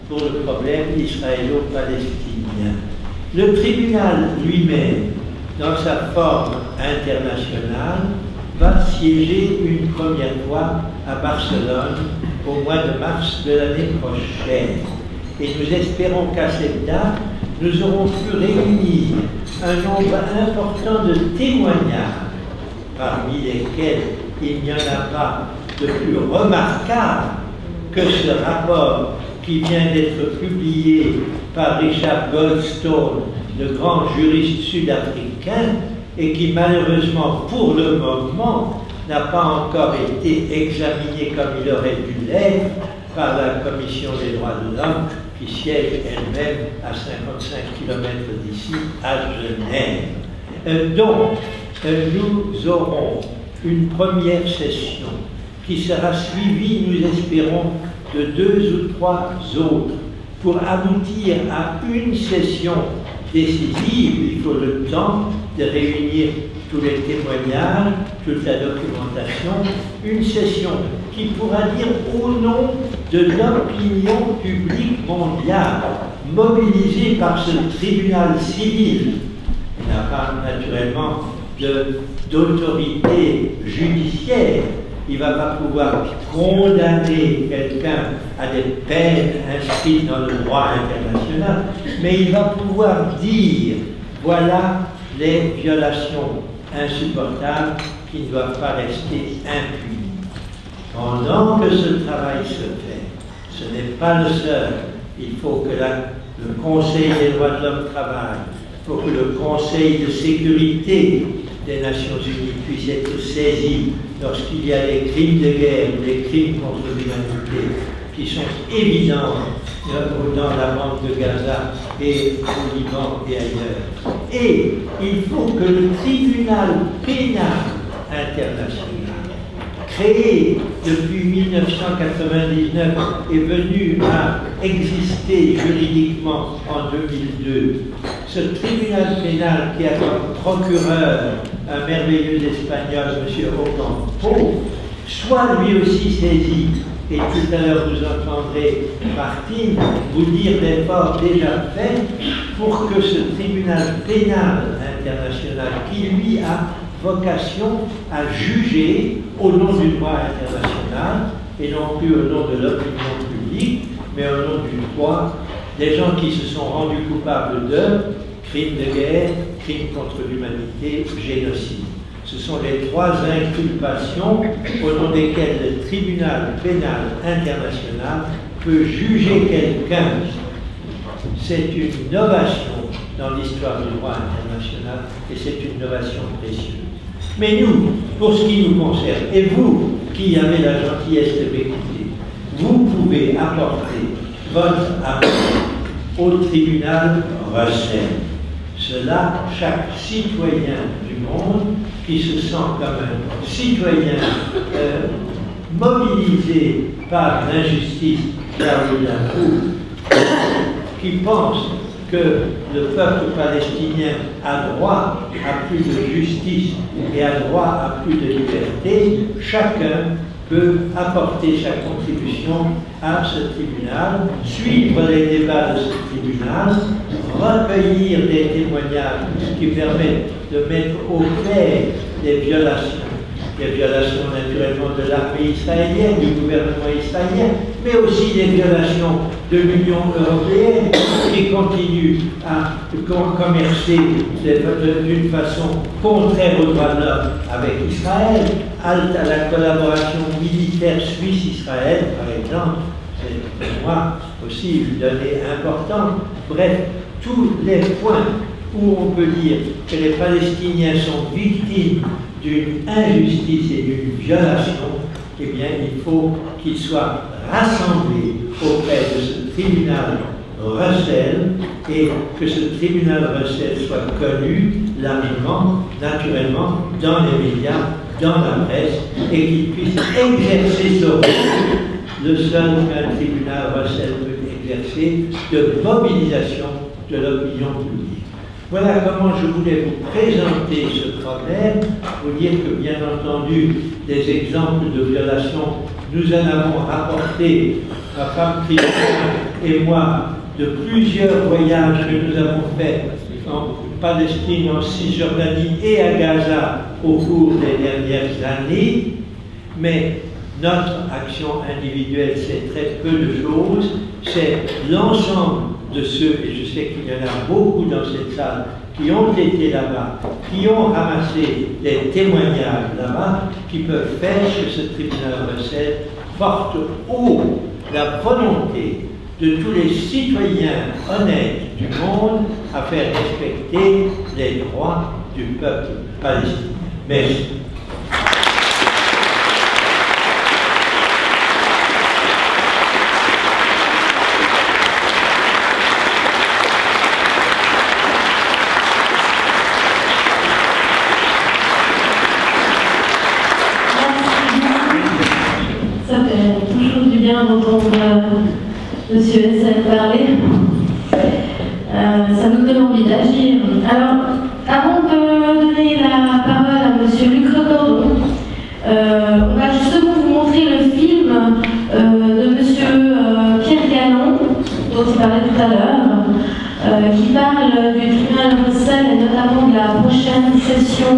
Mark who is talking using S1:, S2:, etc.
S1: pour le problème israélo-palestinien. Le tribunal lui-même, dans sa forme internationale, va siéger une première fois à Barcelone au mois de mars de l'année prochaine. Et nous espérons qu'à cette date, nous aurons pu réunir un nombre important de témoignages, parmi lesquels il n'y en a pas de plus remarquable que ce rapport qui vient d'être publié par Richard Goldstone, le grand juriste sud-africain, et qui malheureusement, pour le moment, n'a pas encore été examiné comme il aurait dû l'être par la Commission des droits de l'homme, qui siège elle-même à 55 km d'ici, à Genève. Donc, nous aurons une première session qui sera suivie, nous espérons, de 2 ou 3 autres pour aboutir à une session décisive. Il faut le temps de réunir tous les témoignages, toute la documentation, une session qui pourra dire au nom de l'opinion publique mondiale, mobilisée par ce tribunal civil, qui n'a pas naturellement d'autorité judiciaire. Il ne va pas pouvoir condamner quelqu'un à des peines inscrites dans le droit international, mais il va pouvoir dire, voilà les violations insupportables qui ne doivent pas rester impunies. Pendant que ce travail se fait, ce n'est pas le seul. Il faut que le Conseil des droits de l'homme travaille, il faut que le Conseil de sécurité des Nations Unies puisse être saisi lorsqu'il y a des crimes de guerre, des crimes contre l'humanité qui sont évidents dans la bande de Gaza et au Liban et ailleurs. Et il faut que le tribunal pénal international, créé depuis 1999, est venu à exister juridiquement en 2002. Ce tribunal pénal qui a comme procureur un merveilleux espagnol, M. Ocampo, soit lui aussi saisi, et tout à l'heure vous entendrez Martine vous dire l'effort déjà fait pour que ce tribunal pénal international, qui lui a vocation à juger au nom du droit international, et non plus au nom de l'opinion publique, mais au nom du droit des gens qui se sont rendus coupables de crimes de guerre, crimes contre l'humanité, génocide. Ce sont les 3 inculpations au nom desquelles le tribunal pénal international peut juger quelqu'un. C'est une innovation dans l'histoire du droit international et c'est une innovation précieuse. Mais nous, pour ce qui nous concerne, et vous qui avez la gentillesse de m'écouter, vous pouvez apporter votre apport au tribunal Russell. Cela, chaque citoyen du monde qui se sent comme un citoyen mobilisé par l'injustice qui pense que le peuple palestinien a droit à plus de justice et a droit à plus de liberté, chacun peut apporter sa contribution à ce tribunal, suivre les débats de ce tribunal, recueillir des témoignages qui permettent de mettre au clair des violations naturellement de l'armée israélienne, du gouvernement israélien, mais aussi des violations de l'Union européenne qui continue à commercer d'une façon contraire aux droits de l'homme avec Israël, halte à la collaboration militaire Suisse-Israël, par exemple, c'est pour moi aussi une donnée importante. Bref, tous les points où on peut dire que les Palestiniens sont victimes d'une injustice et d'une violation, eh bien, il faut qu'ils soient rassemblés auprès de ce tribunal Russell et que ce tribunal Russell soit connu largement, naturellement, dans les médias, dans la presse, et qu'il puisse exercer ce rôle, le seul qu'un tribunal Russell peut exercer, de mobilisation de l'opinion publique. Voilà comment je voulais vous présenter ce problème, vous dire que bien entendu, des exemples de violations, nous en avons rapporté. Ma femme chrétienne et moi de plusieurs voyages que nous avons faits en Palestine, en Cisjordanie et à Gaza au cours des dernières années, mais notre action individuelle, c'est très peu de choses, c'est l'ensemble de ceux, et je sais qu'il y en a beaucoup dans cette salle, qui ont été là-bas, qui ont ramassé des témoignages là-bas, qui peuvent faire que ce tribunal recette porte haut la volonté de tous les citoyens honnêtes du monde à faire respecter les droits du peuple palestinien. Merci.
S2: D'entendre Monsieur Hessel parler. Ça nous donne envie d'agir. Alors, avant de donner la parole à Monsieur Luc Recordon, on va justement vous montrer le film de Monsieur Pierre Gallon, dont il parlait tout à l'heure, qui parle du tribunal de Bruxelles et notamment de la prochaine session